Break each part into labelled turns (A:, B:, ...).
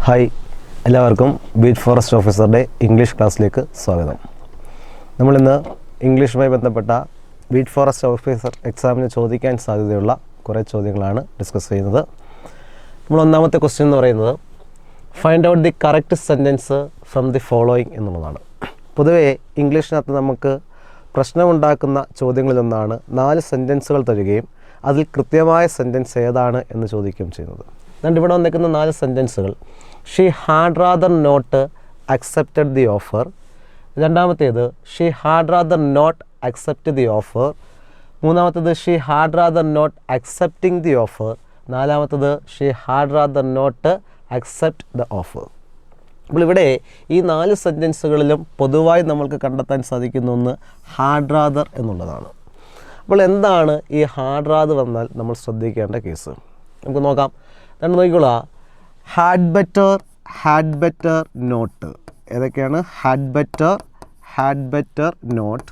A: Hi, എല്ലാവർക്കും beat forest ഓഫീസറുടെ English ക്ലാസ്സിലേക്ക് സ്വാഗതം. നമ്മളിന്ന് ഇംഗ്ലീഷുമായി ബന്ധപ്പെട്ട ബീറ്റ് ഫോറസ്റ്റ് ഓഫീസർ എക്സാമിന് ചോദിക്കാൻ സാധ്യതയുള്ള കുറേ ചോദ്യങ്ങളാണ് ഡിസ്കസ് ചെയ്യുന്നത്. നമ്മൾ ഒന്നാമത്തെ ക്വസ്റ്റ്യൻ എന്ന് പറയുന്നത് find out the correct sentence from the following എന്നുള്ളതാണ്. പൊതുവേ ഇംഗ്ലീഷിനകത്ത് നമുക്ക് പ്രശ്നമുണ്ടാക്കുന്ന ചോദ്യങ്ങളിലൊന്നാണ് 4 സെൻറ്റൻസുകൾ തരികയും അതിൽ കൃത്യമായ സെൻറ്റൻസ് ഏതാണ് എന്ന് ചോദിക്കുകയും ചെയ്യുന്നത്. അതുകൊണ്ട് ഇവിടെ വന്നിരിക്കുന്ന 4 സെൻറ്റൻസുകൾ: she had rather not accepted the offer. രണ്ടാമത്തേത് she had rather not accept the offer. മൂന്നാമത്തേത് she had rather not accepting the offer. നാലാമത്തേത് she had rather not accept the offer. അപ്പോൾ ഇവിടെ ഈ 4 സെൻറ്റൻസുകളിലും പൊതുവായി നമ്മൾക്ക് കണ്ടെത്താൻ സാധിക്കുന്ന ഒന്ന് ഹാഡ് റാദർ എന്നുള്ളതാണ്. അപ്പോൾ എന്താണ് ഈ ഹാഡ് റാദർ വന്നാൽ നമ്മൾ ശ്രദ്ധിക്കേണ്ട കേസ്? നമുക്ക് നോക്കാം. രണ്ട് നോക്കിക്കോളാം. Had better not. ഏതൊക്കെയാണ്? Had better not.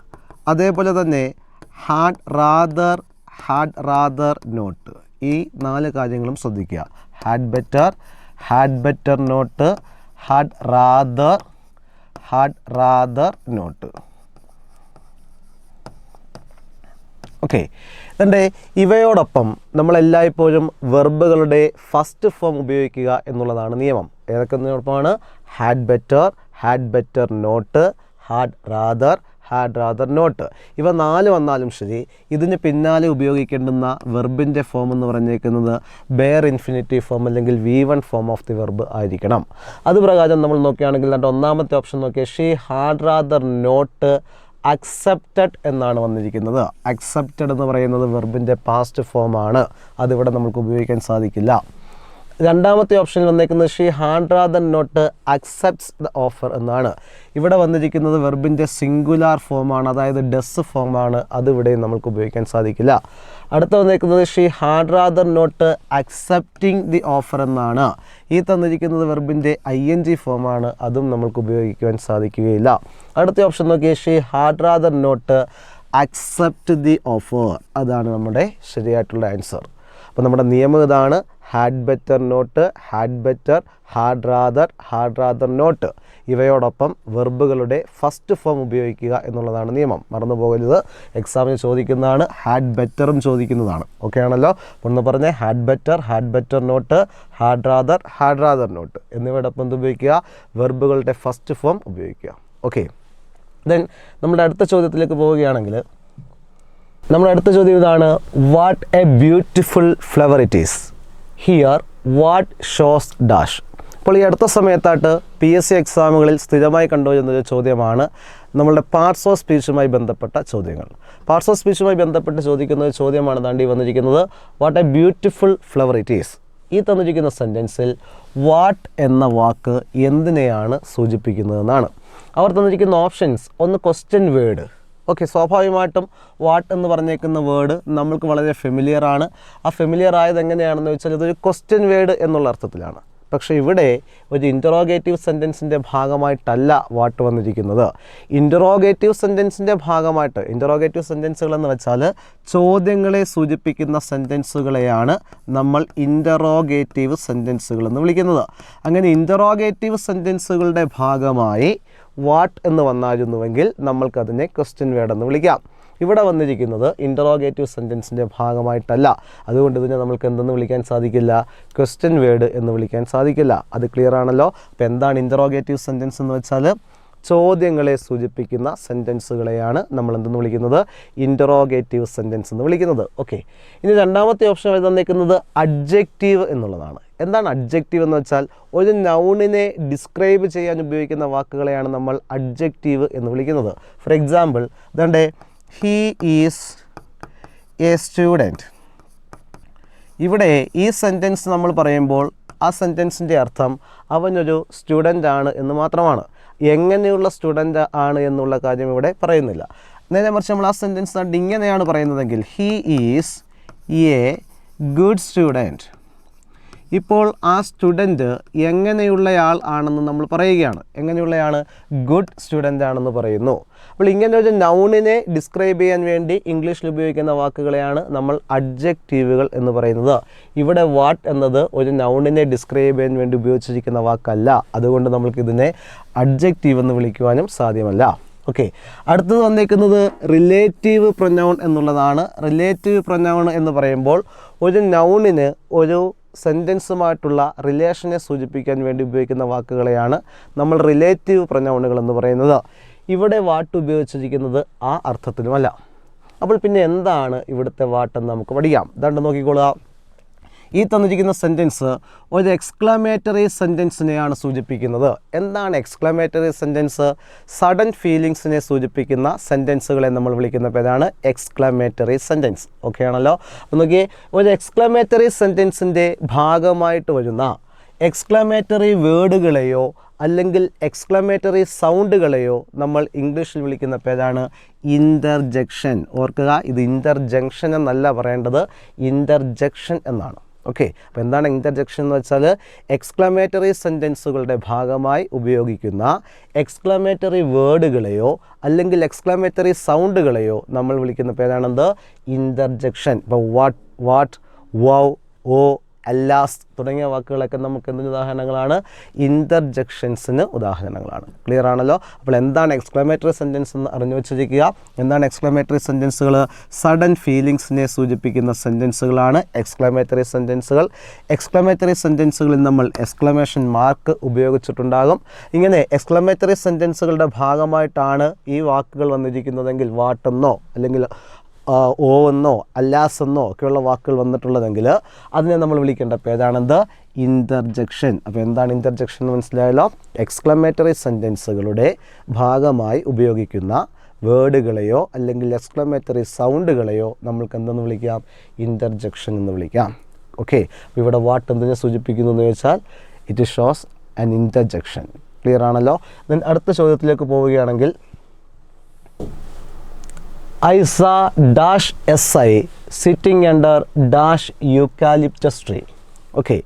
A: അതേപോലെ തന്നെ ഹാഡ് റാദർ നോട്ട്. ഈ 4 കാര്യങ്ങളും ശ്രദ്ധിക്കുക. Had better not, had rather not. Okay, എന്നിട്ട് ഇവയോടൊപ്പം നമ്മളെല്ലായ്പ്പോഴും വെർബുകളുടെ ഫസ്റ്റ് ഫോം ഉപയോഗിക്കുക എന്നുള്ളതാണ് നിയമം. ഏതൊക്കെയാണ്? Had better not, had rather not. ഇവ 4 വന്നാലും ശരി, ഇതിന് പിന്നാലെ ഉപയോഗിക്കേണ്ടുന്ന വെർബിൻ്റെ ഫോം എന്ന് പറഞ്ഞേക്കുന്നത് ബെയർ ഇൻഫിനിറ്റീവ് ഫോം അല്ലെങ്കിൽ V1 form of the verb ആയിരിക്കണം. അതുപ്രകാരം നമ്മൾ നോക്കുകയാണെങ്കിൽ ഒന്നാമത്തെ ഓപ്ഷൻ നോക്കിയാൽ she had rather not accepted എന്നാണ് വന്നിരിക്കുന്നത്. അക്സെപ്റ്റഡ് എന്ന് പറയുന്നത് വെർബിൻ്റെ പാസ്റ്റ് ഫോമാണ്. അതിവിടെ നമുക്ക് ഉപയോഗിക്കാൻ സാധിക്കില്ല. രണ്ടാമത്തെ ഓപ്ഷനിൽ വന്നിരിക്കുന്നത് she had rather not accepts the offer എന്നാണ്. ഇവിടെ വന്നിരിക്കുന്നത് വെർബിൻ്റെ സിംഗുലാർ ഫോമാണ്, അതായത് ഡസ് ഫോമാണ്. അതിവിടെ നമുക്ക് ഉപയോഗിക്കാൻ സാധിക്കില്ല. അടുത്ത വന്നിരിക്കുന്നത് she had rather not accepting the offer എന്നാണ്. ഈ തന്നിരിക്കുന്നത് വെർബിൻ്റെ ING ഫോമാണ്. അതും നമുക്ക് ഉപയോഗിക്കുവാൻ സാധിക്കുകയില്ല. അടുത്ത ഓപ്ഷൻ നോക്കിയാൽ she had rather not accept the offer. അതാണ് നമ്മുടെ ശരിയായിട്ടുള്ള ആൻസർ. അപ്പോൾ നമ്മുടെ നിയമം ഇതാണ്: had better not, had rather not. ഇവയോടൊപ്പം വെർബുകളുടെ ഫസ്റ്റ് ഫോം ഉപയോഗിക്കുക എന്നുള്ളതാണ് നിയമം. മറന്നു പോകരുത്. എക്സാമിന് ചോദിക്കുന്നതാണ്, ഹാഡ് ബെറ്ററും ചോദിക്കുന്നതാണ്. ഓക്കെ ആണല്ലോ? ഒന്ന് പറഞ്ഞേ: had better not, had rather not എന്നിവയോടൊപ്പം എന്ത് ഉപയോഗിക്കുക? വെർബുകളുടെ ഫസ്റ്റ് ഫോം ഉപയോഗിക്കുക. ഓക്കെ, ദെൻ നമ്മുടെ അടുത്ത ചോദ്യത്തിലേക്ക് പോവുകയാണെങ്കിൽ നമ്മുടെ അടുത്ത ചോദ്യം ഇതാണ്: what a beautiful flower it is. Here what shows dash. അപ്പോൾ ഈ അടുത്ത സമയത്തായിട്ട് PSC എക്സാമുകളിൽ സ്ഥിരമായി കണ്ടുവരുന്നൊരു ചോദ്യമാണ് നമ്മളുടെ പാർട്സ് ഓഫ് സ്പീച്ചുമായി ബന്ധപ്പെട്ട ചോദ്യങ്ങൾ. പാർട്സ് ഓഫ് സ്പീച്ചുമായി ബന്ധപ്പെട്ട് ചോദിക്കുന്ന ഒരു ചോദ്യമാണ് താണ്ടി വന്നിരിക്കുന്നത്: what a beautiful flower it is. ഈ തന്നിരിക്കുന്ന സെൻറ്റൻസിൽ വാട്ട് എന്ന വാക്ക് എന്തിനെയാണ് സൂചിപ്പിക്കുന്നതെന്നാണ്. അവർ തന്നിരിക്കുന്ന ഓപ്ഷൻസ്: ഒന്ന് ക്വസ്റ്റ്യൻ വേർഡ്. ഓക്കെ, സ്വാഭാവികമായിട്ടും വാട്ട് എന്ന് പറഞ്ഞേക്കുന്ന വേർഡ് നമ്മൾക്ക് വളരെ ഫെമിലിയർ ആണ്. ആ ഫെമിലിയർ ആയത് എങ്ങനെയാണെന്ന് വെച്ചാൽ ഇതൊരു ക്വസ്റ്റ്യൻ വേർഡ് എന്നുള്ള അർത്ഥത്തിലാണ്. പക്ഷേ ഇവിടെ ഒരു ഇൻ്ററോഗേറ്റീവ് സെൻറ്റൻസിൻ്റെ ഭാഗമായിട്ടല്ല വാട്ട് വന്നിരിക്കുന്നത്. ഇൻ്ററോഗേറ്റീവ് സെൻറ്റൻസിൻ്റെ ഭാഗമായിട്ട്, ഇൻ്ററോഗേറ്റീവ് സെൻറ്റൻസുകൾ എന്ന് വെച്ചാൽ ചോദ്യങ്ങളെ സൂചിപ്പിക്കുന്ന സെൻറ്റൻസുകളെയാണ് നമ്മൾ ഇൻ്ററോഗേറ്റീവ് സെൻറ്റൻസുകൾ എന്ന് വിളിക്കുന്നത്. അങ്ങനെ ഇൻ്ററോഗേറ്റീവ് സെൻറ്റൻസുകളുടെ ഭാഗമായി വാട്ട് എന്ന് വന്നായിരുന്നുവെങ്കിൽ നമ്മൾക്കതിനെ ക്വസ്റ്റ്യൻ വേർഡ് എന്ന് വിളിക്കാം. ഇവിടെ വന്നിരിക്കുന്നത് ഇൻ്ററോഗേറ്റീവ് സെൻറ്റൻസിൻ്റെ ഭാഗമായിട്ടല്ല. അതുകൊണ്ട് ഇതിനെ നമുക്ക് എന്തെന്ന് വിളിക്കാൻ സാധിക്കില്ല? ക്വസ്റ്റ്യൻ വേർഡ് എന്ന് വിളിക്കാൻ സാധിക്കില്ല. അത് ക്ലിയർ ആണല്ലോ? അപ്പോൾ എന്താണ് ഇൻ്ററോഗേറ്റീവ് സെൻറ്റൻസ് എന്ന് വെച്ചാൽ ചോദ്യങ്ങളെ സൂചിപ്പിക്കുന്ന സെൻറ്റൻസുകളെയാണ് നമ്മൾ എന്തെന്ന് വിളിക്കുന്നത്? ഇൻ്ററോഗേറ്റീവ് സെൻറ്റൻസ് എന്ന് വിളിക്കുന്നത്. ഓക്കെ, ഇനി രണ്ടാമത്തെ ഓപ്ഷൻ തന്നിരിക്കുന്നത് അഡ്ജക്റ്റീവ് എന്നുള്ളതാണ്. എന്താണ് അഡ്ജക്റ്റീവ് എന്ന് വെച്ചാൽ ഒരു നൗണിനെ ഡിസ്ക്രൈബ് ചെയ്യാൻ ഉപയോഗിക്കുന്ന വാക്കുകളെയാണ് നമ്മൾ അഡ്ജക്റ്റീവ് എന്ന് വിളിക്കുന്നത്. ഫോർ എക്സാമ്പിൾ, ദാണ്ടേ ഹീ ഈസ് എ സ്റ്റുഡൻറ്റ്. ഇവിടെ ഈ സെൻറ്റൻസ് നമ്മൾ പറയുമ്പോൾ ആ സെൻറ്റൻസിൻ്റെ അർത്ഥം അവനൊരു സ്റ്റുഡൻ്റ് ആണ് എന്ന് മാത്രമാണ്. എങ്ങനെയുള്ള സ്റ്റുഡൻ്റ് ആണ് എന്നുള്ള കാര്യം ഇവിടെ പറയുന്നില്ല. നേരെ മറിച്ച് നമ്മൾ ആ സെൻറ്റൻസ് ഇങ്ങനെയാണ് പറയുന്നതെങ്കിൽ he is a good student. ഇപ്പോൾ ആ സ്റ്റുഡൻറ്റ് എങ്ങനെയുള്ളയാൾ ആണെന്ന് നമ്മൾ പറയുകയാണ്. എങ്ങനെയുള്ളയാണ്? ഗുഡ് സ്റ്റുഡൻ്റ് ആണെന്ന് പറയുന്നു. അപ്പോൾ ഇങ്ങനെ ഒരു നൗണിനെ ഡിസ്ക്രൈബ് ചെയ്യാൻ വേണ്ടി ഇംഗ്ലീഷിൽ ഉപയോഗിക്കുന്ന വാക്കുകളെയാണ് നമ്മൾ അഡ്ജക്റ്റീവുകൾ എന്ന് പറയുന്നത്. ഇവിടെ വാട്ട് എന്നത് ഒരു നൗണിനെ ഡിസ്ക്രൈബ് ചെയ്യാൻ വേണ്ടി ഉപയോഗിച്ചിരിക്കുന്ന വാക്കല്ല. അതുകൊണ്ട് നമ്മൾക്കിതിനെ അഡ്ജക്റ്റീവ് എന്ന് വിളിക്കുവാനും സാധ്യമല്ല. ഓക്കെ, അടുത്തത് വന്നേക്കുന്നത് റിലേറ്റീവ് പ്രൊനൗൺ എന്നുള്ളതാണ്. റിലേറ്റീവ് പ്രൊനൗൺ എന്ന് പറയുമ്പോൾ ഒരു നൗണിന് ഒരു സെൻറ്റൻസുമായിട്ടുള്ള റിലേഷനെ സൂചിപ്പിക്കാൻ വേണ്ടി ഉപയോഗിക്കുന്ന വാക്കുകളെയാണ് നമ്മൾ റിലേറ്റീവ് പ്രൊനൗണുകൾ എന്ന് പറയുന്നത്. ഇവിടെ വാട്ട് ഉപയോഗിച്ചിരിക്കുന്നത് ആ അർത്ഥത്തിലുമല്ല. അപ്പോൾ പിന്നെ എന്താണ് ഇവിടുത്തെ വാട്ടെന്ന് നമുക്ക് പഠിക്കാം. ദാണ്ട് നോക്കിക്കൊള്ളുക. ഈ തന്നിരിക്കുന്ന സെൻറ്റൻസ് ഒരു എക്സ്ക്ലമേറ്ററി സെൻറ്റൻസിനെയാണ് സൂചിപ്പിക്കുന്നത്. എന്താണ് എക്സ്ക്ലമേറ്ററി സെൻറ്റൻസ്? സഡൻ ഫീലിങ്സിനെ സൂചിപ്പിക്കുന്ന സെൻറ്റൻസുകളെ നമ്മൾ വിളിക്കുന്ന പേരാണ് എക്സ്ക്ലമേറ്ററി സെൻറ്റൻസ്. ഓക്കെ ആണല്ലോ? അപ്പോൾ നോക്കിയേ, ഒരു എക്സ്ക്ലമേറ്ററി സെൻറ്റൻസിൻ്റെ ഭാഗമായിട്ട് വരുന്ന എക്സ്ക്ലമേറ്ററി വേർഡുകളെയോ അല്ലെങ്കിൽ എക്സ്ക്ലമേറ്ററി സൗണ്ടുകളെയോ നമ്മൾ ഇംഗ്ലീഷിൽ വിളിക്കുന്ന പേരാണ് ഇൻ്റർജെക്ഷൻ. ഓർക്കുക, ഇത് ഇൻ്റർജങ്ഷൻ എന്നല്ല പറയേണ്ടത്, ഇൻ്റർജെക്ഷൻ എന്നാണ്. ഓക്കെ, അപ്പോൾ എന്താണ് ഇൻ്റർജെക്ഷൻ എന്ന് വെച്ചാൽ എക്സ്ക്ലമേറ്ററി സെൻറ്റൻസുകളുടെ ഭാഗമായി ഉപയോഗിക്കുന്ന എക്സ്ക്ലമേറ്ററി വേർഡുകളെയോ അല്ലെങ്കിൽ എക്സ്ക്ലമേറ്ററി സൗണ്ടുകളെയോ നമ്മൾ വിളിക്കുന്ന പേരാണെന്ത്? ഇൻ്റർജെക്ഷൻ. ഇപ്പോൾ വാട്ട്, വൗ, ഓ, അല്ലാസ് തുടങ്ങിയ വാക്കുകളൊക്കെ നമുക്ക് എന്തിന് ഉദാഹരണങ്ങളാണ്? ഇൻ്റർജെക്ഷൻസിന് ഉദാഹരണങ്ങളാണ്. ക്ലിയർ ആണല്ലോ? അപ്പോൾ എന്താണ് എക്സ്ക്ലമേറ്ററി സെൻറ്റൻസ് എന്ന് അറിഞ്ഞു വെച്ചിരിക്കുക. എന്താണ് എക്സ്ക്ലമേറ്ററി സെൻറ്റൻസുകൾ? സഡൻ ഫീലിങ്സിനെ സൂചിപ്പിക്കുന്ന സെൻറ്റൻസുകളാണ് എക്സ്ക്ലമേറ്ററി സെൻറ്റൻസുകൾ. എക്സ്ക്ലമേറ്ററി സെൻറ്റൻസുകളിൽ നമ്മൾ എക്സ്ക്ലമേഷൻ മാർക്ക് ഉപയോഗിച്ചിട്ടുണ്ടാകും. ഇങ്ങനെ എക്സ്ക്ലമേറ്ററി സെൻറ്റൻസുകളുടെ ഭാഗമായിട്ടാണ് ഈ വാക്കുകൾ വന്നിരിക്കുന്നതെങ്കിൽ വാട്ടെന്നോ അല്ലെങ്കിൽ ഓ എന്നോ അല്ലാസ് എന്നോ ഒക്കെയുള്ള വാക്കുകൾ വന്നിട്ടുള്ളതെങ്കിൽ അതിനെ നമ്മൾ വിളിക്കേണ്ട പേരാണെന്ത്? ഇൻ്റർജെക്ഷൻ. അപ്പോൾ എന്താണ് ഇൻ്റർജെക്ഷൻ എന്ന് മനസ്സിലായല്ലോ? എക്സ്ക്ലമേറ്ററി സെൻറ്റൻസുകളുടെ ഭാഗമായി ഉപയോഗിക്കുന്ന വേർഡുകളെയോ അല്ലെങ്കിൽ എക്സ്ക്ലമേറ്ററി സൗണ്ടുകളെയോ നമ്മൾക്ക് എന്തെന്ന് വിളിക്കാം? ഇൻ്റർജെക്ഷൻ എന്ന് വിളിക്കാം. ഓക്കെ, അപ്പോൾ ഇവിടെ വാട്ട് എന്തിനെ സൂചിപ്പിക്കുന്നു എന്ന് ചോദിച്ചാൽ it shows an interjection. Clear ആണല്ലോ? ദെൻ അടുത്ത ചോദ്യത്തിലേക്ക് പോവുകയാണെങ്കിൽ I saw dash SI sitting under dash eucalyptus tree. Okay,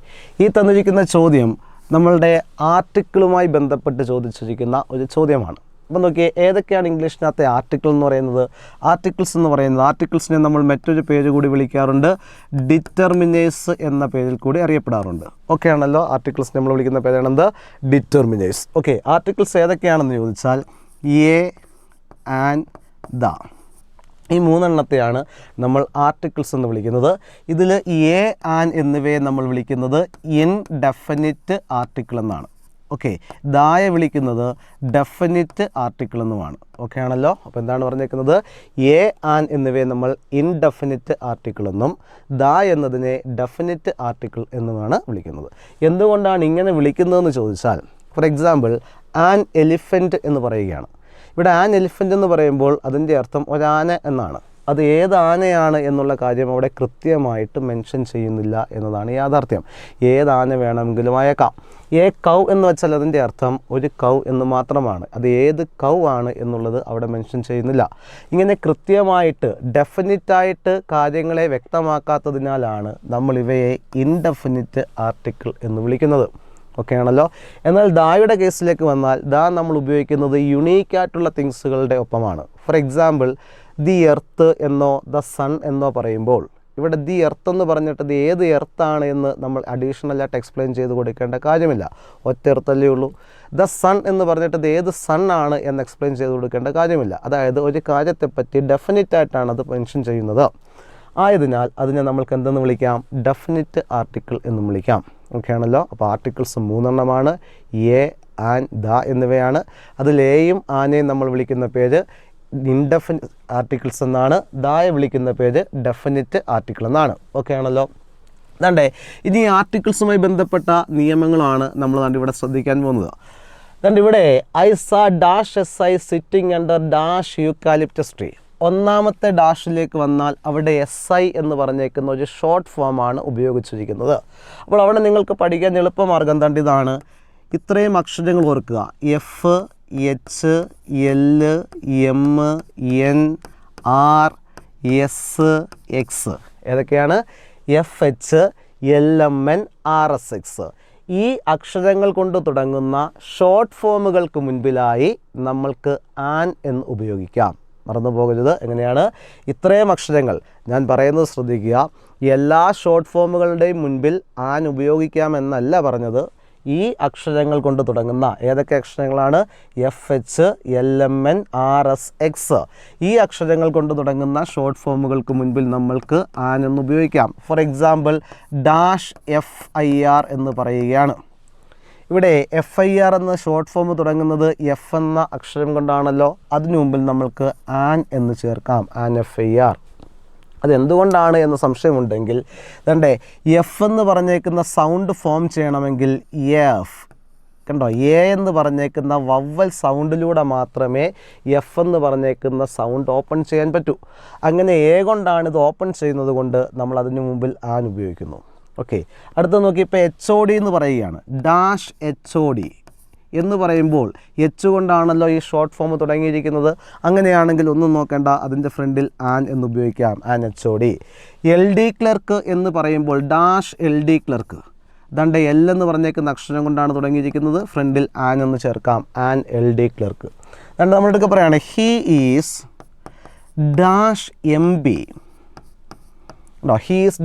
A: ഈ തന്നിരിക്കുന്ന ചോദ്യം നമ്മളുടെ ആർട്ടിക്കിളുമായി ബന്ധപ്പെട്ട് ചോദിച്ചിരിക്കുന്ന ഒരു ചോദ്യമാണ്. അപ്പോൾ നോക്കിയേ, ഏതൊക്കെയാണ് ഇംഗ്ലീഷിനകത്തെ ആർട്ടിക്കിൾ എന്ന് പറയുന്നത്? ആർട്ടിക്കിൾസിനെ നമ്മൾ മറ്റൊരു പേര് കൂടി വിളിക്കാറുണ്ട്, ഡിറ്റർമിനേഴ്സ് എന്ന പേരിൽ കൂടി അറിയപ്പെടാറുണ്ട്. ഓക്കെ ആണല്ലോ? ആർട്ടിക്കിൾസ് നമ്മൾ വിളിക്കുന്ന പേരാണെന്ത്? ഡിറ്റർമിനേഴ്സ്. ഓക്കെ, ആർട്ടിക്കിൾസ് ഏതൊക്കെയാണെന്ന് ചോദിച്ചാൽ എ ആൻഡ് ദ, ഈ മൂന്നെണ്ണത്തെയാണ് നമ്മൾ ആർട്ടിക്കിൾസ് എന്ന് വിളിക്കുന്നത്. ഇതിൽ എ ആൻ എന്നിവയെ നമ്മൾ വിളിക്കുന്നത് ഇൻഡെഫിനിറ്റ് ആർട്ടിക്കിൾ എന്നാണ്. ഓക്കെ, ദായെ വിളിക്കുന്നത് ഡെഫിനിറ്റ് ആർട്ടിക്കിൾ എന്നുമാണ്. ഓക്കെ ആണല്ലോ? അപ്പോൾ എന്താണ് പറഞ്ഞേക്കുന്നത്? എ ആൻ എന്നിവയെ നമ്മൾ ഇൻഡെഫിനിറ്റ് ആർട്ടിക്കിൾ എന്നും ദാ എന്നതിനെ ഡെഫിനിറ്റ് ആർട്ടിക്കിൾ എന്നുമാണ് വിളിക്കുന്നത്. എന്തുകൊണ്ടാണ് ഇങ്ങനെ വിളിക്കുന്നതെന്ന് ചോദിച്ചാൽ, ഫോർ എക്സാമ്പിൾ ആൻ എലിഫൻറ്റ് എന്ന് പറയുകയാണ്. ഇവിടെ ആൻ എലിഫൻ്റ് എന്ന് പറയുമ്പോൾ അതിൻ്റെ അർത്ഥം ഒരാന എന്നാണ്. അത് ഏത് ആനയാണ് എന്നുള്ള കാര്യം അവിടെ കൃത്യമായിട്ട് മെൻഷൻ ചെയ്യുന്നില്ല എന്നതാണ് യാഥാർത്ഥ്യം. ഏത് ആന വേണമെങ്കിലും ആയേക്കാം. എ കൗ എന്ന് വെച്ചാൽ അതിൻ്റെ അർത്ഥം ഒരു കൗ എന്ന് മാത്രമാണ്. അത് ഏത് കൗ ആണ് എന്നുള്ളത് അവിടെ മെൻഷൻ ചെയ്യുന്നില്ല. ഇങ്ങനെ കൃത്യമായിട്ട് ഡെഫിനിറ്റായിട്ട് കാര്യങ്ങളെ വ്യക്തമാക്കാത്തതിനാലാണ് നമ്മൾ ഇവയെ ഇൻഡെഫിനിറ്റ് ആർട്ടിക്കിൾ എന്ന് വിളിക്കുന്നത്. ഓക്കെ ആണല്ലോ? എന്നാൽ ദായുടെ കേസിലേക്ക് വന്നാൽ ദാ നമ്മൾ ഉപയോഗിക്കുന്നത് യുണീക്കായിട്ടുള്ള തിങ്സുകളുടെ ഒപ്പമാണ്. ഫോർ എക്സാമ്പിൾ ദി എർത്ത് എന്നോ ദ സൺ എന്നോ പറയുമ്പോൾ ഇവിടെ ദി എർത്ത് എന്ന് പറഞ്ഞിട്ട് ഇത് ഏത് എർത്താണ് എന്ന് നമ്മൾ അഡീഷണലായിട്ട് എക്സ്പ്ലെയിൻ ചെയ്ത് കൊടുക്കേണ്ട കാര്യമില്ല. ഒറ്റ എർത്തല്ലേ ഉള്ളൂ. ദ സൺ എന്ന് പറഞ്ഞിട്ട് ഇത് ഏത് സൺ ആണ് എന്ന് എക്സ്പ്ലെയിൻ ചെയ്ത് കൊടുക്കേണ്ട കാര്യമില്ല. അതായത് ഒരു കാര്യത്തെപ്പറ്റി ഡെഫിനിറ്റായിട്ടാണ് അത് മെൻഷൻ ചെയ്യുന്നത്. ആയതിനാൽ അതിനെ നമ്മൾക്ക് എന്തെന്ന് വിളിക്കാം? ഡെഫിനിറ്റ് ആർട്ടിക്കിൾ എന്നും വിളിക്കാം. ഓക്കെ ആണല്ലോ? അപ്പോൾ ആർട്ടിക്കിൾസ് മൂന്നെണ്ണമാണ്, എ, ആൻ, ദ എന്നിവയാണ്. അതിൽ എയും ആനയും നമ്മൾ വിളിക്കുന്ന പേര് ഇൻഡെഫിനിറ്റ് ആർട്ടിക്കിൾസ് എന്നാണ്. ദായെ വിളിക്കുന്ന പേര് ഡെഫിനിറ്റ് ആർട്ടിക്കിൾ എന്നാണ്. ഓക്കെ ആണല്ലോ? അതാണ്ടേ ഇനി ആർട്ടിക്കിൾസുമായി ബന്ധപ്പെട്ട നിയമങ്ങളാണ് നമ്മൾ ഇവിടെ ശ്രദ്ധിക്കാൻ പോകുന്നത്. അതുകൊണ്ട് ഇവിടെ ഐ സാ dash S I sitting under dash eucalyptus tree. ഒന്നാമത്തെ ഡാഷിലേക്ക് വന്നാൽ അവിടെ എസ് ഐ എന്ന് പറഞ്ഞേക്കുന്ന ഒരു ഷോർട്ട് ഫോമാണ് ഉപയോഗിച്ചിരിക്കുന്നത്. അപ്പോൾ അവിടെ നിങ്ങൾക്ക് പഠിക്കാൻ എളുപ്പമാർഗം തണ്ട് ഇതാണ്. ഇത്രയും അക്ഷരങ്ങൾ ഓർക്കുക: F, H, L, M, N, R, S, X. ഏതൊക്കെയാണ്? F, H, LMN RSX. ഈ അക്ഷരങ്ങൾ കൊണ്ട് തുടങ്ങുന്ന ഷോർട്ട് ഫോമുകൾക്ക് മുൻപിലായി നമ്മൾക്ക് ആൻ എന്ന് ഉപയോഗിക്കാം. മറന്നു പോകരുത്. എങ്ങനെയാണ്? ഇത്രയും അക്ഷരങ്ങൾ ഞാൻ പറയുന്നത് ശ്രദ്ധിക്കുക. എല്ലാ ഷോർട്ട് ഫോമുകളുടെയും മുൻപിൽ ആൻ ഉപയോഗിക്കാമെന്നല്ല പറഞ്ഞത്. ഈ അക്ഷരങ്ങൾ കൊണ്ട് തുടങ്ങുന്ന ഏതൊക്കെ അക്ഷരങ്ങളാണ്? FH, LMN, RSX. ഈ അക്ഷരങ്ങൾ കൊണ്ട് തുടങ്ങുന്ന ഷോർട്ട് ഫോമുകൾക്ക് മുൻപിൽ നമ്മൾക്ക് ആൻ എന്ന് ഉപയോഗിക്കാം. ഫോർ എക്സാമ്പിൾ -FIR എന്ന് പറയുകയാണ്. ഇവിടെ FIR എന്ന ഷോർട്ട് ഫോം തുടങ്ങുന്നത് F എന്ന അക്ഷരം കൊണ്ടാണല്ലോ. അതിനു മുമ്പിൽ നമ്മൾക്ക് ആൻ എന്ന് ചേർക്കാം. An FIR. അതെന്തുകൊണ്ടാണ് എന്ന സംശയമുണ്ടെങ്കിൽ ദണ്ടേ എഫ് എന്ന് പറഞ്ഞേക്കുന്ന സൗണ്ട് ഫോം ചെയ്യണമെങ്കിൽ എഫ് കണ്ടോ, എ എന്ന് പറഞ്ഞേക്കുന്ന വവ്വൽ സൗണ്ടിലൂടെ മാത്രമേ എഫ് എന്ന് പറഞ്ഞേക്കുന്ന സൗണ്ട് ഓപ്പൺ ചെയ്യാൻ പറ്റൂ. അങ്ങനെ എ കൊണ്ടാണ് ഇത് ഓപ്പൺ ചെയ്യുന്നത് കൊണ്ട് നമ്മൾ അതിന് മുമ്പിൽ ആൻ ഉപയോഗിക്കുന്നു. ഓക്കെ, അടുത്ത നോക്കി. ഇപ്പോൾ HOD എന്ന് പറയുകയാണ്. -HOD എന്ന് പറയുമ്പോൾ എച്ച് കൊണ്ടാണല്ലോ ഈ ഷോർട്ട് ഫോം തുടങ്ങിയിരിക്കുന്നത്. അങ്ങനെയാണെങ്കിൽ ഒന്നും നോക്കേണ്ട, അതിൻ്റെ ഫ്രണ്ടിൽ ആൻ എന്ന് ഉപയോഗിക്കാം. An HOD. LD ക്ലർക്ക് എന്ന് പറയുമ്പോൾ -LD ക്ലർക്ക്. ദണ്ട് എൽ എന്ന് പറഞ്ഞേക്കുന്ന അക്ഷരം കൊണ്ടാണ് തുടങ്ങിയിരിക്കുന്നത്. ഫ്രണ്ടിൽ ആൻ എന്ന് ചേർക്കാം. An LD clerk. ദണ്ട് നമ്മളെടുക്കെ പറയുകയാണ് he is -MB. He is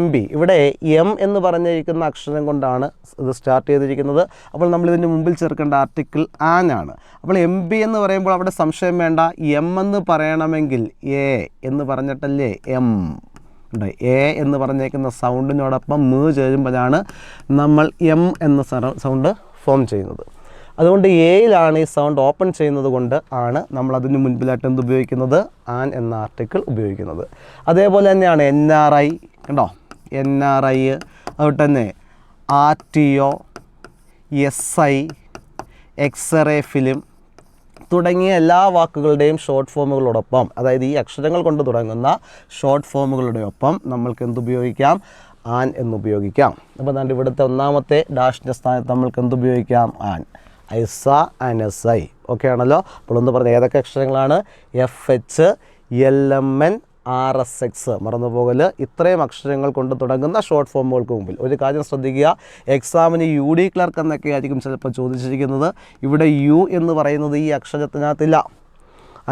A: -MB. ഇവിടെ എം എന്ന് പറഞ്ഞിരിക്കുന്ന അക്ഷരം കൊണ്ടാണ് ഇത് സ്റ്റാർട്ട് ചെയ്തിരിക്കുന്നത്. അപ്പോൾ നമ്മളിതിൻ്റെ മുമ്പിൽ ചേർക്കേണ്ട ആർട്ടിക്കിൾ ആൻ ആണ്. അപ്പോൾ MB എന്ന് പറയുമ്പോൾ അവിടെ സംശയം വേണ്ട. എം എന്ന് പറയണമെങ്കിൽ എ എന്ന് പറഞ്ഞിട്ടല്ലേ എം. എ എന്ന് പറഞ്ഞേക്കുന്ന സൗണ്ടിനോടൊപ്പം ചേരുമ്പോഴാണ് നമ്മൾ എം എന്ന സൗണ്ട് ഫോം ചെയ്യുന്നത്. അതുകൊണ്ട് എയിലാണ് ഈ സൗണ്ട് ഓപ്പൺ ചെയ്യുന്നത് കൊണ്ട് ആണ് നമ്മൾ അതിന് മുൻപിലായിട്ട് എന്ത് ഉപയോഗിക്കുന്നത്? ആൻ എന്ന ആർട്ടിക്കിൾ ഉപയോഗിക്കുന്നത്. അതേപോലെ തന്നെയാണ് NRI. കണ്ടോ, NRI. അതുകൊണ്ട് തന്നെ RTO, SI, എക്സ്റേ ഫിലിം തുടങ്ങിയ എല്ലാ വാക്കുകളുടെയും ഷോർട്ട് ഫോമുകളോടൊപ്പം, അതായത് ഈ അക്ഷരങ്ങൾ കൊണ്ട് തുടങ്ങുന്ന ഷോർട്ട് ഫോമുകളുടെ ഒപ്പം നമ്മൾക്ക് എന്തുപയോഗിക്കാം? ആൻ എന്നുപയോഗിക്കാം. അപ്പോൾ അതുകൊണ്ട് ഇവിടുത്തെ ഒന്നാമത്തെ ഡാഷിൻ്റെ സ്ഥാനത്ത് നമ്മൾക്ക് എന്തുപയോഗിക്കാം? ആൻ. ഐസ ആൻഡ് SI. ഓക്കെ ആണല്ലോ. അപ്പോൾ ഒന്ന് പറഞ്ഞ ഏതൊക്കെ അക്ഷരങ്ങളാണ്? FH, LMN, RSX. മറന്നു പോകല്. ഇത്രയും അക്ഷരങ്ങൾ കൊണ്ട് തുടങ്ങുന്ന ഷോർട്ട് ഫോമുകൾക്ക് മുമ്പിൽ ഒരു കാര്യം ശ്രദ്ധിക്കുക. എക്സാമിന് UD ക്ലർക്ക് എന്നൊക്കെ ആയിരിക്കും ചിലപ്പോൾ ചോദിച്ചിരിക്കുന്നത്. ഇവിടെ U എന്ന് പറയുന്നത് ഈ അക്ഷരത്തിനകത്തില്ല.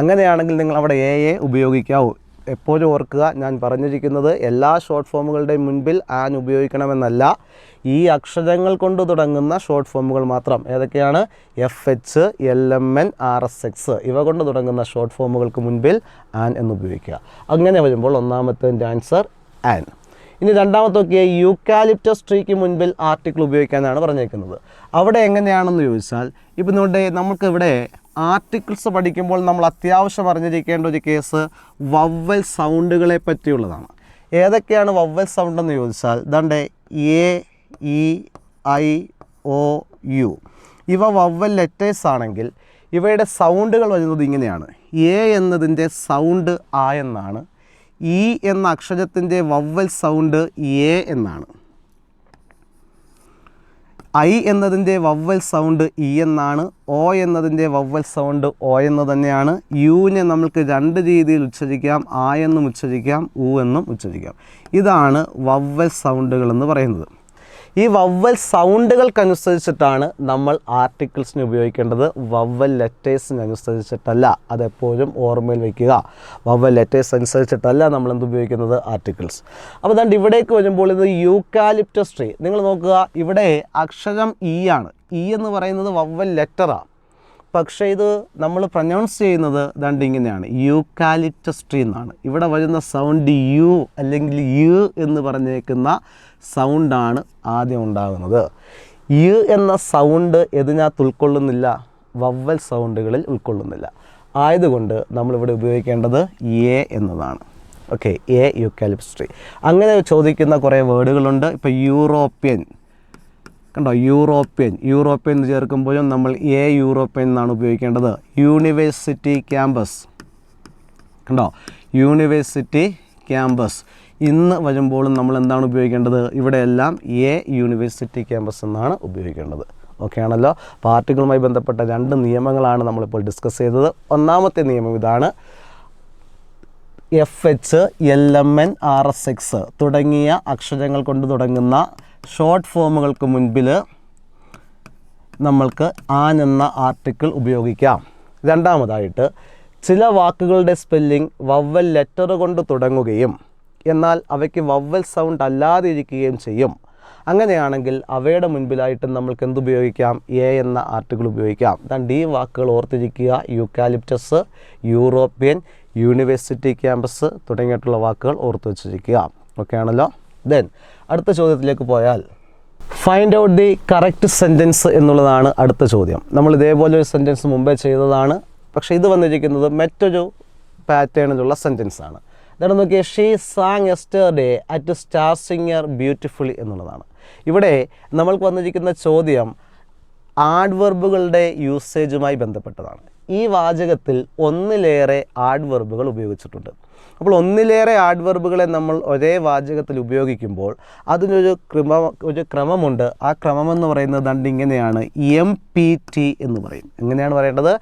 A: അങ്ങനെയാണെങ്കിൽ നിങ്ങൾ അവിടെ AA ഉപയോഗിക്കാവൂ. എപ്പോഴും ഓർക്കുക, ഞാൻ പറഞ്ഞിരിക്കുന്നത് എല്ലാ ഷോർട്ട് ഫോമുകളുടെയും മുൻപിൽ ആൻ ഉപയോഗിക്കണമെന്നല്ല. ഈ അക്ഷരങ്ങൾ കൊണ്ട് തുടങ്ങുന്ന ഷോർട്ട് ഫോമുകൾ മാത്രം. ഏതൊക്കെയാണ്? FH, LMN, RSX. ഇവ കൊണ്ട് തുടങ്ങുന്ന ഷോർട്ട് ഫോമുകൾക്ക് മുൻപിൽ ആൻ എന്ന് ഉപയോഗിക്കുക. അങ്ങനെ വരുമ്പോൾ ഒന്നാമത്തെ ആൻസർ ആൻ. ഇനി രണ്ടാമത്തെ നോക്കിയാൽ യൂക്കാലിപ്റ്റസ് ട്രീക്ക് മുൻപിൽ ആർട്ടിക്കിൾ ഉപയോഗിക്കാനാണ് പറഞ്ഞേക്കുന്നത്. അവിടെ എങ്ങനെയാണെന്ന് ചോദിച്ചാൽ, ഇപ്പം നമുക്കിവിടെ ആർട്ടിക്കിൾസ് പഠിക്കുമ്പോൾ നമ്മൾ അത്യാവശ്യം അറിഞ്ഞിരിക്കേണ്ട ഒരു കേസ് വവ്വൽ സൗണ്ടുകളെ പറ്റിയുള്ളതാണ്. ഏതൊക്കെയാണ് വവ്വൽ സൗണ്ട് എന്ന് ചോദിച്ചാൽ, ദണ്ടേ A, E, I, O, U. ഇവ വവ്വൽ ലെറ്റേഴ്സ് ആണെങ്കിൽ ഇവയുടെ സൗണ്ടുകൾ വരുന്നത് ഇങ്ങനെയാണ്. A എന്നതിൻ്റെ സൗണ്ട് ആ എന്നാണ്. E എന്ന അക്ഷരത്തിൻ്റെ വവ്വൽ സൗണ്ട് A എന്നാണ്. I എന്നതിൻ്റെ വവ്വൽ സൗണ്ട് E എന്നാണ്. O എന്നതിൻ്റെ വവ്വൽ സൗണ്ട് O എന്ന് തന്നെയാണ്. യുവിനെ നമുക്ക് രണ്ട് രീതിയിൽ ഉച്ചരിക്കാം. ആ എന്നും ഉച്ചരിക്കാം, ഉ എന്നും ഉച്ചരിക്കാം. ഇതാണ് വവ്വൽ സൗണ്ടുകൾ എന്ന് പറയുന്നത്. ഈ വവ്വൽ സൗണ്ടുകൾക്കനുസരിച്ചിട്ടാണ് നമ്മൾ ആർട്ടിക്കിൾസിന് ഉപയോഗിക്കേണ്ടത്. വവ്വൽ ലെറ്റേഴ്സിനനുസരിച്ചിട്ടല്ല. അതെപ്പോഴും ഓർമ്മയിൽ വയ്ക്കുക. വവ്വൽ ലെറ്റേഴ്സ് അനുസരിച്ചിട്ടല്ല നമ്മൾ എന്ത് ഉപയോഗിക്കുന്നത്? ആർട്ടിക്കിൾസ്. അപ്പോൾ അതുകൊണ്ട് ഇവിടേക്ക് വരുമ്പോൾ ഇത് യൂക്കാലിപ്റ്റസ് ട്രീ. നിങ്ങൾ നോക്കുക, ഇവിടെ അക്ഷരം E ആണ്. E എന്ന് പറയുന്നത് വവ്വൽ ലെറ്ററാണ്. പക്ഷേ ഇത് നമ്മൾ പ്രൊനൗൺസ് ചെയ്യുന്നത് ദണ്ട് ഇങ്ങനെയാണ്, യൂക്കാലിപ്റ്റസ് ട്രീ എന്നാണ്. ഇവിടെ വരുന്ന സൗണ്ട് യു അല്ലെങ്കിൽ യു എന്ന് പറഞ്ഞേക്കുന്ന സൗണ്ടാണ് ആദ്യം ഉണ്ടാകുന്നത്. യു എന്ന സൗണ്ട് ഇതിനകത്ത് ഉൾക്കൊള്ളുന്നില്ല, വവ്വൽ സൗണ്ടുകളിൽ ഉൾക്കൊള്ളുന്നില്ല. ആയതുകൊണ്ട് നമ്മളിവിടെ ഉപയോഗിക്കേണ്ടത് എ എന്നതാണ്. Okay, A eucalyptus tree. അങ്ങനെ ചോദിക്കുന്ന കുറേ വേർഡുകളുണ്ട്. ഇപ്പോൾ യൂറോപ്യൻ, കണ്ടോ, യൂറോപ്യൻ എന്ന് ചേർക്കുമ്പോഴും നമ്മൾ എ യൂറോപ്യൻ എന്നാണ് ഉപയോഗിക്കേണ്ടത്. യൂണിവേഴ്സിറ്റി ക്യാമ്പസ്, കണ്ടോ, യൂണിവേഴ്സിറ്റി ക്യാമ്പസ്. ഇന്ന് വരുമ്പോഴും നമ്മൾ എന്താണ് ഉപയോഗിക്കേണ്ടത്? ഇവിടെയെല്ലാം എ യൂണിവേഴ്സിറ്റി ക്യാമ്പസ് എന്നാണ് ഉപയോഗിക്കേണ്ടത്. ഓക്കെ ആണല്ലോ. പാർട്ടികളുമായി ബന്ധപ്പെട്ട രണ്ട് നിയമങ്ങളാണ് നമ്മളിപ്പോൾ ഡിസ്കസ് ചെയ്തത്. ഒന്നാമത്തെ നിയമം ഇതാണ്, FH, LMN, RSX തുടങ്ങിയ അക്ഷരങ്ങൾ കൊണ്ട് തുടങ്ങുന്ന ഷോർട്ട് ഫോമുകൾക്ക് മുൻപിൽ നമ്മൾക്ക് ആൻ എന്ന ആർട്ടിക്കിൾ ഉപയോഗിക്കാം. രണ്ടാമതായിട്ട് ചില വാക്കുകളുടെ സ്പെല്ലിംഗ് വവ്വൽ ലെറ്റർ കൊണ്ട് തുടങ്ങുകയും എന്നാൽ അവയ്ക്ക് വവ്വൽ സൗണ്ട് അല്ലാതെ ഇരിക്കുകയും ചെയ്യും. അങ്ങനെയാണെങ്കിൽ അവയുടെ മുൻപിലായിട്ട് നമ്മൾക്ക് എന്തുപയോഗിക്കാം? എ എന്ന ആർട്ടിക്കിൾ ഉപയോഗിക്കാം. അതുകൊണ്ട് ഈ വാക്കുകൾ ഓർത്തിരിക്കുക. യൂക്കാലിപ്റ്റസ്, യൂറോപ്യൻ, യൂണിവേഴ്സിറ്റി ക്യാമ്പസ് തുടങ്ങിയിട്ടുള്ള വാക്കുകൾ ഓർത്ത് വെച്ചിരിക്കുക. ഓക്കെ ആണല്ലോ. ദെൻ അടുത്ത ചോദ്യത്തിലേക്ക് പോയാൽ find out the correct sentence എന്നുള്ളതാണ് അടുത്ത ചോദ്യം. നമ്മൾ ഇതേപോലെ ഒരു സെൻറ്റൻസ് മുമ്പേ ചെയ്തതാണ്, പക്ഷേ ഇത് വന്നിരിക്കുന്നത് മറ്റൊരു പാറ്റേണിലുള്ള സെൻറ്റൻസ് ആണ്. അതാണ് നോക്കിയേ, she sang yesterday at star singer beautifully എന്നുള്ളതാണ്. ഇവിടെ നമ്മൾക്ക് വന്നിരിക്കുന്ന ചോദ്യം ആഡ്വർബുകളുടെ യൂസേജുമായി ബന്ധപ്പെട്ടതാണ്. ഈ വാചകത്തിൽ ഒന്നിലേറെ ആഡ്വർബുകൾ ഉപയോഗിച്ചിട്ടുണ്ട്. അപ്പോൾ ഒന്നിലേറെ ആഡ്വർബുകളെ നമ്മൾ ഒരേ വാചകത്തിൽ ഉപയോഗിക്കുമ്പോൾ അതിനൊരു ക്രമമുണ്ട്. ആ ക്രമമെന്ന് പറയുന്നത് ദണ്ട് ഇങ്ങനെയാണ്, MPT എന്ന് പറയും. എങ്ങനെയാണ് പറയേണ്ടത്?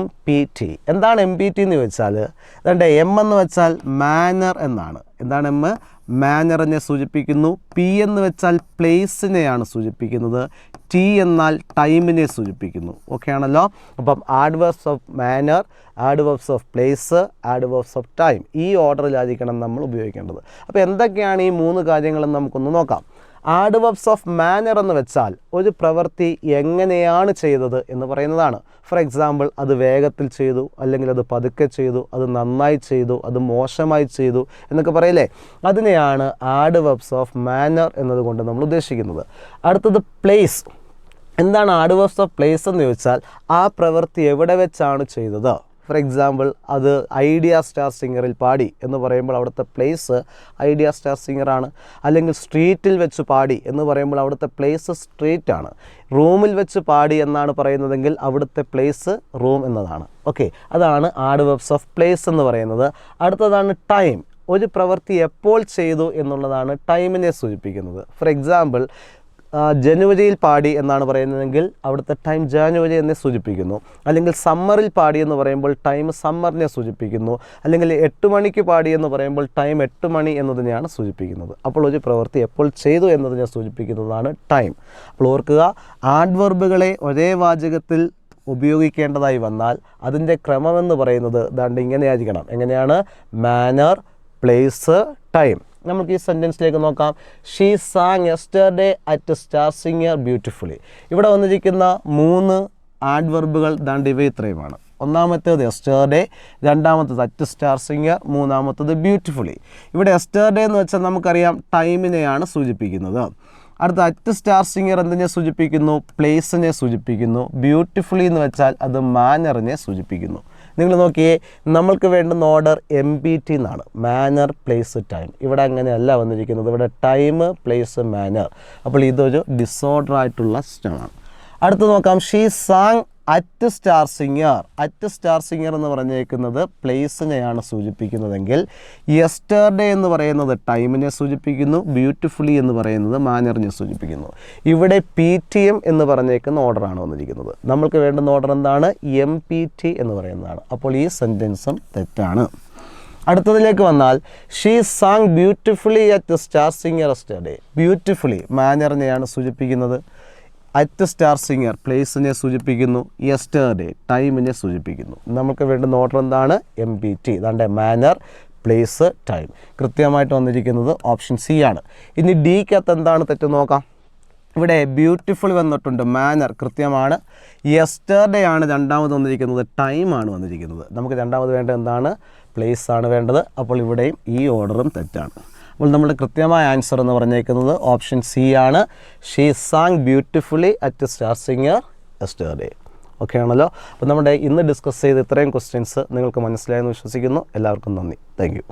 A: MPT. എന്താണ് MPT എന്ന് ചോദിച്ചാൽ, ദണ്ട് M എന്ന് വെച്ചാൽ മാനർ എന്നാണ്. എന്താണ് M? മാനറിനെ സൂചിപ്പിക്കുന്നു. P എന്ന് വെച്ചാൽ പ്ലേസിനെയാണ് സൂചിപ്പിക്കുന്നത്. T എന്നാൽ ടൈമിനെ സൂചിപ്പിക്കുന്നു. ഓക്കെ ആണല്ലോ. അപ്പം adverbs of manner, adverbs of place, adverbs of time, ഈ ഓർഡറിലായിരിക്കണം നമ്മൾ ഉപയോഗിക്കേണ്ടത്. അപ്പോൾ എന്തൊക്കെയാണ് ഈ മൂന്ന് കാര്യങ്ങളെന്ന് നമുക്കൊന്ന് നോക്കാം. ആഡ്വേർബ്സ് ഓഫ് മാനർ എന്ന് വെച്ചാൽ ഒരു പ്രവൃത്തി എങ്ങനെയാണ് ചെയ്തത് എന്ന് പറയുന്നതാണ്. ഫോർ എക്സാമ്പിൾ, അത് വേഗത്തിൽ ചെയ്തു, അല്ലെങ്കിൽ അത് പതുക്കെ ചെയ്തു, അത് നന്നായി ചെയ്തു, അത് മോശമായി ചെയ്തു എന്നൊക്കെ പറയില്ലേ, അതിനെയാണ് ആഡ്വേർബ്സ് ഓഫ് മാനർ എന്നതുകൊണ്ട് നമ്മൾ ഉദ്ദേശിക്കുന്നത്. അടുത്തത് പ്ലേസ്. എന്താണ് ആഡ്വേർബ്സ് ഓഫ് പ്ലേസ് എന്ന് ചോദിച്ചാൽ ആ പ്രവൃത്തി എവിടെ വെച്ചാണ് ചെയ്തത്. ഫോർ എക്സാമ്പിൾ, അത് ഐഡിയ സ്റ്റാർ സിംഗറിൽ പാടി എന്ന് പറയുമ്പോൾ അവിടുത്തെ പ്ലേസ് ഐഡിയ സ്റ്റാർ സിംഗറാണ്. അല്ലെങ്കിൽ സ്ട്രീറ്റിൽ വെച്ച് പാടി എന്ന് പറയുമ്പോൾ അവിടുത്തെ പ്ലേസ് സ്ട്രീറ്റാണ്. റൂമിൽ വെച്ച് പാടി എന്നാണ് പറയുന്നതെങ്കിൽ അവിടുത്തെ പ്ലേസ് റൂം എന്നതാണ്. ഓക്കെ, അതാണ് ആഡ്വേർബ്സ് ഓഫ് പ്ലേസ് എന്ന് പറയുന്നത്. അടുത്തതാണ് ടൈം. ഒരു പ്രവൃത്തി എപ്പോൾ ചെയ്തു എന്നുള്ളതാണ് ടൈമിനെ സൂചിപ്പിക്കുന്നത്. ഫോർ എക്സാമ്പിൾ, ജനുവരിയിൽ പാടി എന്നാണ് പറയുന്നതെങ്കിൽ അവിടുത്തെ ടൈം ജാനുവരി എന്നെ സൂചിപ്പിക്കുന്നു. അല്ലെങ്കിൽ സമ്മറിൽ പാടി എന്ന് പറയുമ്പോൾ ടൈം സമ്മറിനെ സൂചിപ്പിക്കുന്നു. അല്ലെങ്കിൽ 8 മണിക്ക് പാടി എന്ന് പറയുമ്പോൾ ടൈം 8 മണി എന്നതിനെയാണ് സൂചിപ്പിക്കുന്നത്. അപ്പോൾ ഒരു പ്രവൃത്തി എപ്പോൾ ചെയ്തു എന്നതിനെ സൂചിപ്പിക്കുന്നതാണ് ടൈം. അപ്പോൾ ഓർക്കുക, ആഡ്വർബുകളെ ഒരേ വാചകത്തിൽ ഉപയോഗിക്കേണ്ടതായി വന്നാൽ അതിൻ്റെ ക്രമമെന്ന് പറയുന്നത് ദാണ്ട് ഇങ്ങനെയായിരിക്കണം. എങ്ങനെയാണ്? Manner, place, time. നമുക്ക് ഈ സെൻറ്റൻസിലേക്ക് നോക്കാം. She sang yesterday at star singer beautifully. ഇവിടെ വന്നിരിക്കുന്ന 3 ആഡ്വർബുകൾ ദാണ്ട് ഇവ ഇത്രയുമാണ്. ഒന്നാമത്തേത് യെസ്റ്റർഡേ, രണ്ടാമത്തേത് അറ്റ് സ്റ്റാർ സിംഗർ, മൂന്നാമത്തേത് ബ്യൂട്ടിഫുള്ളി. ഇവിടെ യെസ്റ്റർഡേ എന്ന് വെച്ചാൽ നമുക്കറിയാം ടൈമിനെയാണ് സൂചിപ്പിക്കുന്നത്. അടുത്ത അറ്റ് സ്റ്റാർ സിംഗർ എന്തിനെ സൂചിപ്പിക്കുന്നു? പ്ലേസിനെ സൂചിപ്പിക്കുന്നു. ബ്യൂട്ടിഫുള്ളി എന്ന് വെച്ചാൽ അത് മാനറിനെ സൂചിപ്പിക്കുന്നു. നിങ്ങൾ നോക്കിയേ, നമ്മൾക്ക് വേണ്ടുന്ന ഓർഡർ MPT എന്നാണ്, മാനർ, പ്ലേസ്, ടൈം. ഇവിടെ അങ്ങനെയല്ല വന്നിരിക്കുന്നത്. ഇവിടെ ടൈം, പ്ലേസ്, മാനർ. അപ്പോൾ ഇതൊരു ഡിസോർഡർ ആയിട്ടുള്ള സിസ്റ്റമാണ്. അടുത്ത് നോക്കാം, she San at star singer. At star singer എന്ന് പറഞ്ഞേക്കുന്നത് പ്ലേസിനെയാണ് സൂചിപ്പിക്കുന്നതെങ്കിൽ യെസ്റ്റർഡേ എന്ന് പറയുന്നത് ടൈമിനെ സൂചിപ്പിക്കുന്നു. ബ്യൂട്ടിഫുള്ളി എന്ന് പറയുന്നത് മാനറിനെ സൂചിപ്പിക്കുന്നു. ഇവിടെ PTM എന്ന് പറഞ്ഞേക്കുന്ന ഓർഡറാണ് വന്നിരിക്കുന്നത്. നമ്മൾക്ക് വേണ്ടുന്ന ഓർഡർ എന്താണ്? MPT എന്ന് പറയുന്നതാണ്. അപ്പോൾ ഈ സെൻറ്റൻസും തെറ്റാണ്. അടുത്തതിലേക്ക് വന്നാൽ, she sang beautifully at star singer yesterday. Beautifully മാനറിനെയാണ് സൂചിപ്പിക്കുന്നത്. അറ്റ് സ്റ്റാർ സിംഗർ പ്ലേസിനെ സൂചിപ്പിക്കുന്നു. യെസ്റ്റർഡേ ടൈമിനെ സൂചിപ്പിക്കുന്നു. നമുക്ക് വേണ്ടുന്ന ഓർഡർ എന്താണ്? MPT. അതാണ്ട് മാനർ, പ്ലേസ്, ടൈം. കൃത്യമായിട്ട് വന്നിരിക്കുന്നത് ഓപ്ഷൻ C ആണ്. ഇനി Dക്കകത്ത് എന്താണ് തെറ്റ് നോക്കാം. ഇവിടെ ബ്യൂട്ടിഫുൾ വന്നിട്ടുണ്ട്, മാനർ കൃത്യമാണ്. യെസ്റ്റർഡേ ആണ് രണ്ടാമത് വന്നിരിക്കുന്നത്, ടൈമാണ് വന്നിരിക്കുന്നത്. നമുക്ക് രണ്ടാമത് വേണ്ടത് എന്താണ്? പ്ലേസ് ആണ് വേണ്ടത്. അപ്പോൾ ഇവിടെയും ഈ ഓർഡറും തെറ്റാണ്. അപ്പോൾ നമ്മുടെ കൃത്യമായ ആൻസർ എന്ന് പറഞ്ഞേക്കുന്നത് ഓപ്ഷൻ C ആണ്. She sang beautifully at star singer yesterday. Okay ആണല്ലോ. അപ്പോൾ നമ്മുടെ ഇന്ന് ഡിസ്കസ് ചെയ്ത ഇത്രയും ക്വസ്റ്റ്യൻസ് നിങ്ങൾക്ക് മനസ്സിലായെന്ന് വിശ്വസിക്കുന്നു. എല്ലാവർക്കും നന്ദി. Thank you.